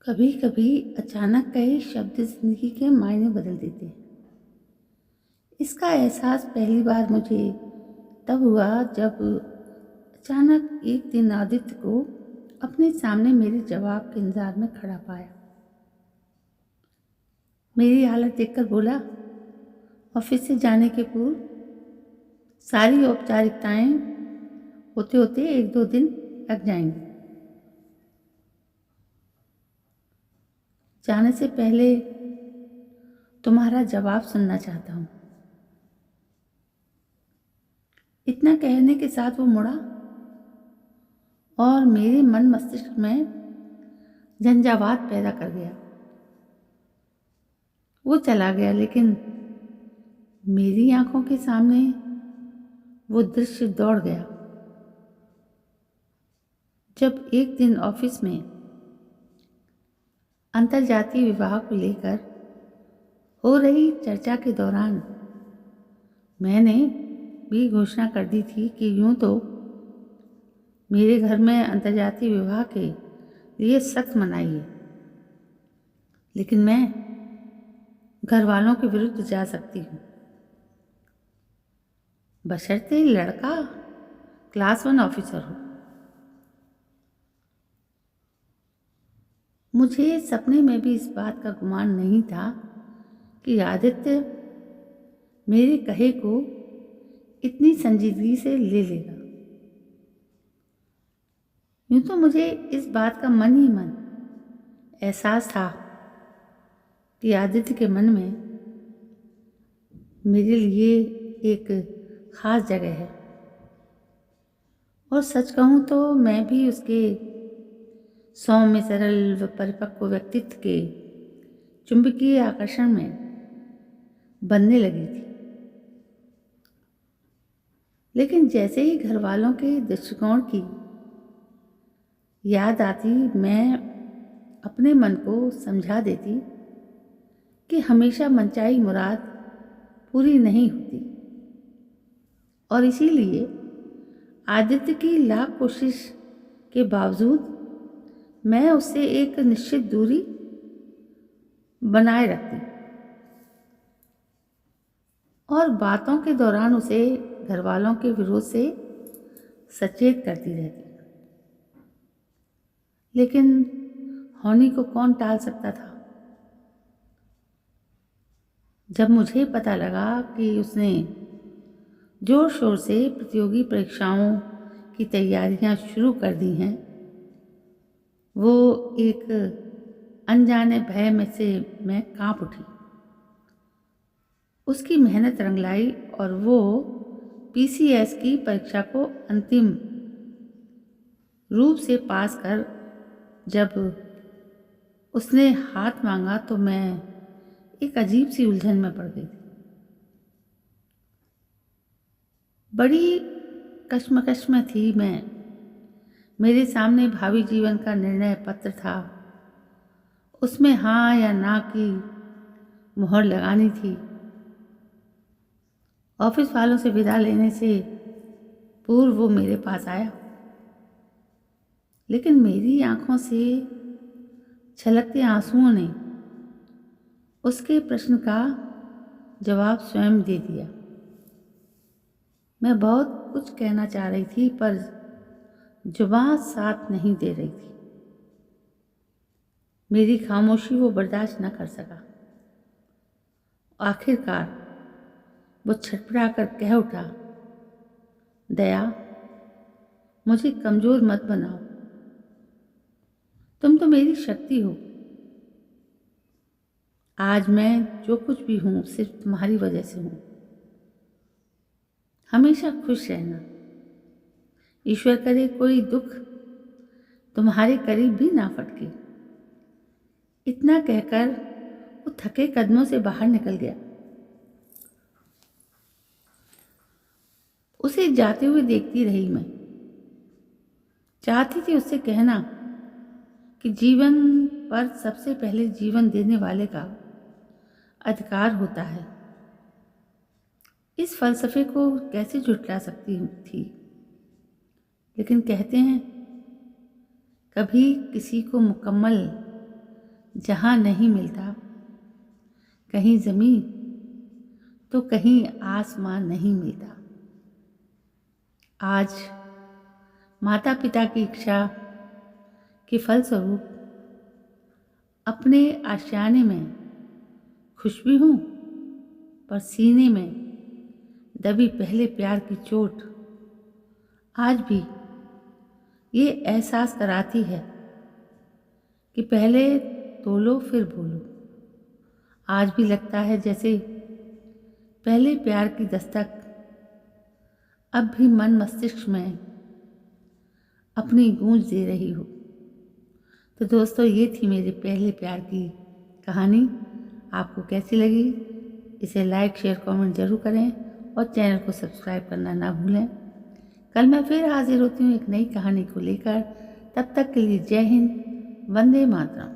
कभी कभी अचानक कई शब्द जिंदगी के मायने बदल देते हैं। इसका एहसास पहली बार मुझे तब हुआ जब अचानक एक दिन आदित्य को अपने सामने मेरे जवाब के इंतजार में खड़ा पाया। मेरी हालत देखकर बोला, ऑफिस से जाने के पूर्व सारी औपचारिकताएं होते होते 1-2 दिन लग जाएंगी। जाने से पहले तुम्हारा जवाब सुनना चाहता हूँ। इतना कहने के साथ वो मुड़ा और मेरे मन मस्तिष्क में झंझावात पैदा कर गया। वो चला गया, लेकिन मेरी आंखों के सामने वो दृश्य दौड़ गया। जब एक दिन ऑफिस में अंतर्जातीय विवाह को लेकर हो रही चर्चा के दौरान मैंने भी घोषणा कर दी थी कि यूं तो मेरे घर में अंतर्जातीय विवाह के लिए सख्त मनाही है, लेकिन मैं घर वालों के विरुद्ध जा सकती हूँ, बशर्ते लड़का क्लास 1 ऑफिसर हो। मुझे सपने में भी इस बात का गुमान नहीं था कि आदित्य मेरे कहे को इतनी संजीदगी से ले लेगा। यूं तो मुझे इस बात का मन ही मन एहसास था कि आदित्य के मन में मेरे लिए एक खास जगह है, और सच कहूँ तो मैं भी उसके सौम्य, सरल व परिपक्व व्यक्तित्व के चुंबकीय आकर्षण में बनने लगी थी। लेकिन जैसे ही घर वालों के दृष्टिकोण की याद आती, मैं अपने मन को समझा देती कि हमेशा मनचाही मुराद पूरी नहीं होती, और इसीलिए आदित्य की लाख कोशिश के बावजूद मैं उससे एक निश्चित दूरी बनाए रखती और बातों के दौरान उसे घर वालों के विरोध से सचेत करती रहती। लेकिन होनी को कौन टाल सकता था। जब मुझे पता लगा कि उसने जोर शोर से प्रतियोगी परीक्षाओं की तैयारियां शुरू कर दी हैं, वो एक अनजाने भय में से मैं कांप उठी। उसकी मेहनत रंग लाई और वो पीसीएस की परीक्षा को अंतिम रूप से पास कर जब उसने हाथ मांगा तो मैं एक अजीब सी उलझन में पड़ गई थी। बड़ी कश्मकश में थी मैं। मेरे सामने भावी जीवन का निर्णय पत्र था। उसमें हाँ या ना की मुहर लगानी थी। ऑफिस वालों से विदा लेने से पूर्व वो मेरे पास आया, लेकिन मेरी आंखों से छलकते आंसुओं ने उसके प्रश्न का जवाब स्वयं दे दिया। मैं बहुत कुछ कहना चाह रही थी, पर जुबान साथ नहीं दे रही थी। मेरी खामोशी वो बर्दाश्त न कर सका। आखिरकार वो छटपटा कर कह उठा, दया, मुझे कमजोर मत बनाओ। तुम तो मेरी शक्ति हो। आज मैं जो कुछ भी हूं सिर्फ तुम्हारी वजह से हूं। हमेशा खुश रहना। ईश्वर करे कोई दुख तुम्हारे करीब भी ना फटके। इतना कहकर वो थके कदमों से बाहर निकल गया। उसे जाते हुए देखती रही मैं। चाहती थी उससे कहना कि जीवन पर सबसे पहले जीवन देने वाले का अधिकार होता है। इस फलसफे को कैसे झुठला सकती थी। लेकिन कहते हैं, कभी किसी को मुकम्मल जहाँ नहीं मिलता कहीं ज़मीन तो कहीं आसमान नहीं मिलता। आज माता पिता की इच्छा के फलस्वरूप अपने आशियाने में खुश भी हूँ, पर सीने में दबी पहले प्यार की चोट आज भी ये एहसास कराती है कि पहले तोलो फिर बोलो। आज भी लगता है जैसे पहले प्यार की दस्तक अब भी मन मस्तिष्क में अपनी गूंज दे रही हो। तो दोस्तों, ये थी मेरे पहले प्यार की कहानी। आपको कैसी लगी इसे लाइक शेयर कमेंट ज़रूर करें और चैनल को सब्सक्राइब करना ना भूलें। कल मैं फिर हाजिर होती हूँ एक नई कहानी को लेकर। तब तक के लिए जय हिंद, वंदे मातरम।